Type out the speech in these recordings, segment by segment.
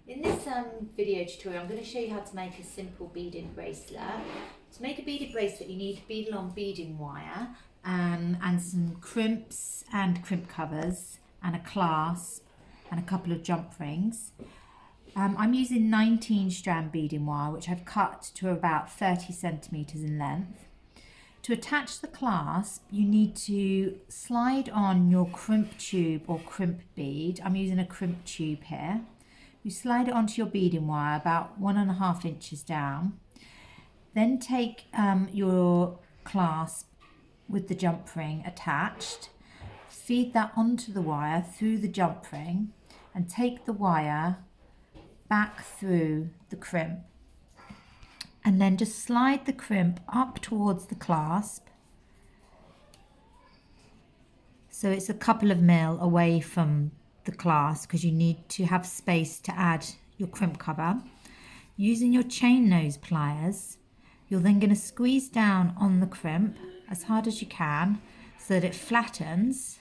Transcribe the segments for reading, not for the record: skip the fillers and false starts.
In this video tutorial, I'm going to show you how to make a simple beaded bracelet. To make a beaded bracelet, you need Beadalon beading wire and some crimps and crimp covers and a clasp and a couple of jump rings. I'm using 19 strand beading wire, which I've cut to about 30 centimetres in length. To attach the clasp, you need to slide on your crimp tube or crimp bead. I'm using a crimp tube here. You slide it onto your beading wire about 1.5 inches down. Then take your clasp with the jump ring attached, feed that onto the wire through the jump ring and take the wire back through the crimp. And then just slide the crimp up towards the clasp. So it's a couple of mil away from the clasp because you need to have space to add your crimp cover. Using your chain nose pliers, you're then going to squeeze down on the crimp as hard as you can so that it flattens,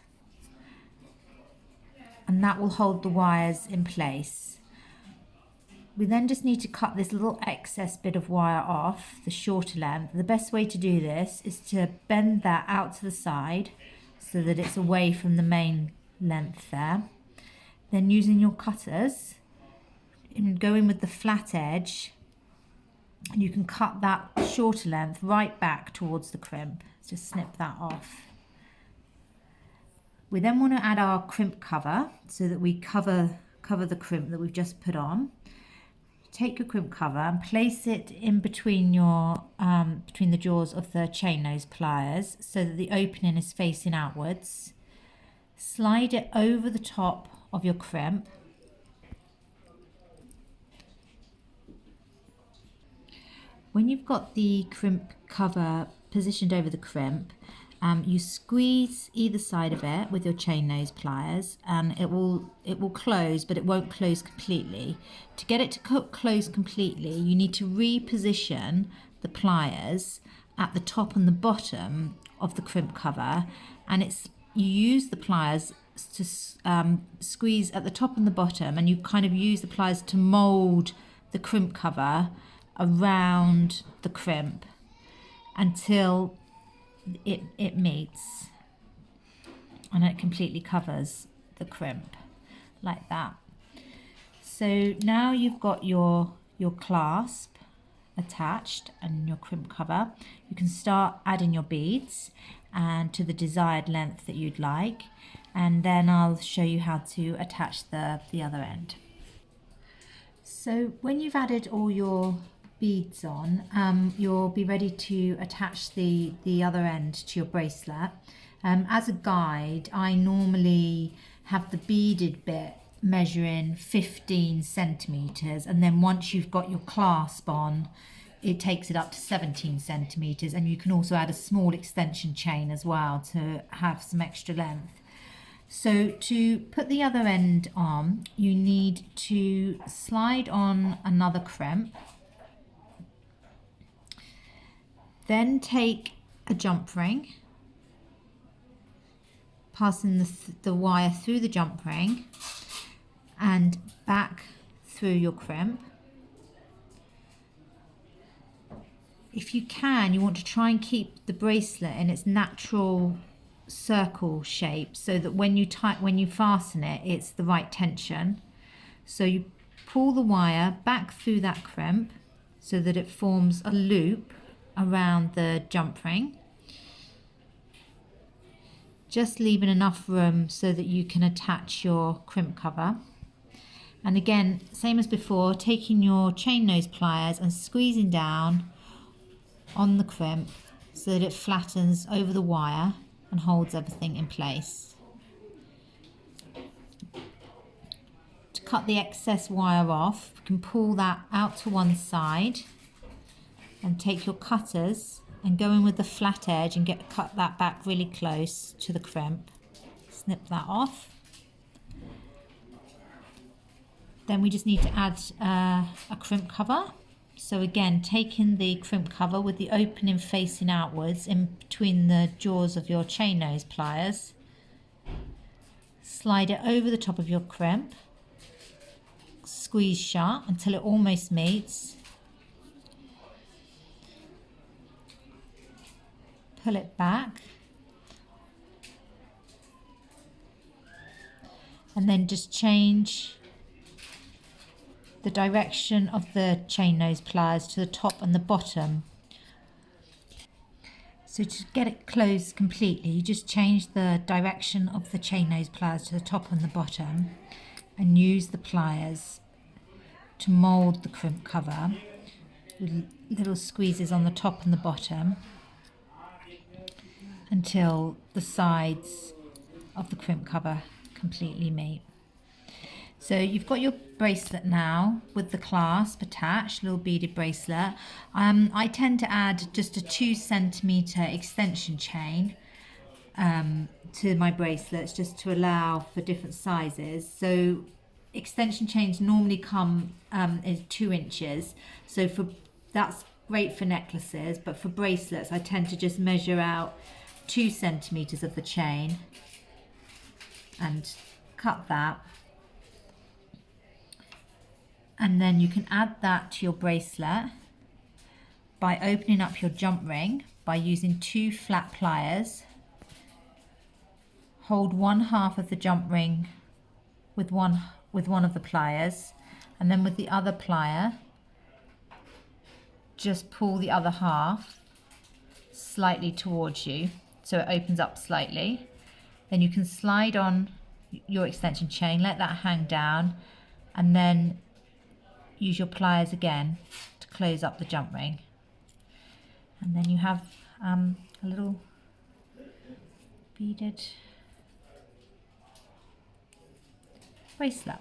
and that will hold the wires in place. We then just need to cut this little excess bit of wire off, the shorter length. The best way to do this is to bend that out to the side so that it's away from the main length there. Then using your cutters and going with the flat edge, you can cut that shorter length right back towards the crimp. Just snip that off. We then want to add our crimp cover so that we cover the crimp that we've just put on. Take your crimp cover and place it in between your between the jaws of the chain nose pliers so that the opening is facing outwards. Slide it over the top of your crimp. When you've got the crimp cover positioned over the crimp, you squeeze either side of it with your chain nose pliers and it will close, but it won't close completely. To get it to close completely, you need to reposition the pliers at the top and the bottom of the crimp cover, and you use the pliers to squeeze at the top and the bottom, and you kind of use the pliers to mold the crimp cover around the crimp until it meets and it completely covers the crimp like that. So now you've got your clasp attached and your crimp cover. You can start adding your beads and to the desired length that you'd like, and then I'll show you how to attach the other end. So when you've added all your beads on, you'll be ready to attach the other end to your bracelet. As a guide, I normally have the beaded bit measuring 15 centimetres, and then once you've got your clasp on, it takes it up to 17 centimetres, and you can also add a small extension chain as well to have some extra length. So to put the other end on, you need to slide on another crimp, then take a jump ring, passing the wire through the jump ring and back through your crimp. If you can, you want to try and keep the bracelet in its natural circle shape so that when you fasten it, it's the right tension. So you pull the wire back through that crimp so that it forms a loop around the jump ring, just leaving enough room so that you can attach your crimp cover. And again, same as before, taking your chain nose pliers and squeezing down on the crimp so that it flattens over the wire and holds everything in place. To cut the excess wire off, you can pull that out to one side and take your cutters and go in with the flat edge and cut that back really close to the crimp. Snip that off. Then we just need to add a crimp cover. So again, taking the crimp cover with the opening facing outwards in between the jaws of your chain nose pliers, slide it over the top of your crimp, squeeze shut until it almost meets. Pull it back. And then just change the direction of the chain nose pliers to the top and the bottom. So to get it closed completely, you just change the direction of the chain nose pliers to the top and the bottom and use the pliers to mould the crimp cover with little squeezes on the top and the bottom until the sides of the crimp cover completely meet. So you've got your bracelet now with the clasp attached, little beaded bracelet. I tend to add just a 2 centimetre extension chain to my bracelets just to allow for different sizes. So extension chains normally come in 2 inches. So that's great for necklaces, but for bracelets I tend to just measure out 2 centimetres of the chain and cut that. And then you can add that to your bracelet by opening up your jump ring by using 2 flat pliers. Hold 1/2 of the jump ring with one of the pliers, and then with the other plier just pull the other half slightly towards you so it opens up slightly. Then you can slide on your extension chain, let that hang down, and then use your pliers again to close up the jump ring. And then you have a little beaded bracelet.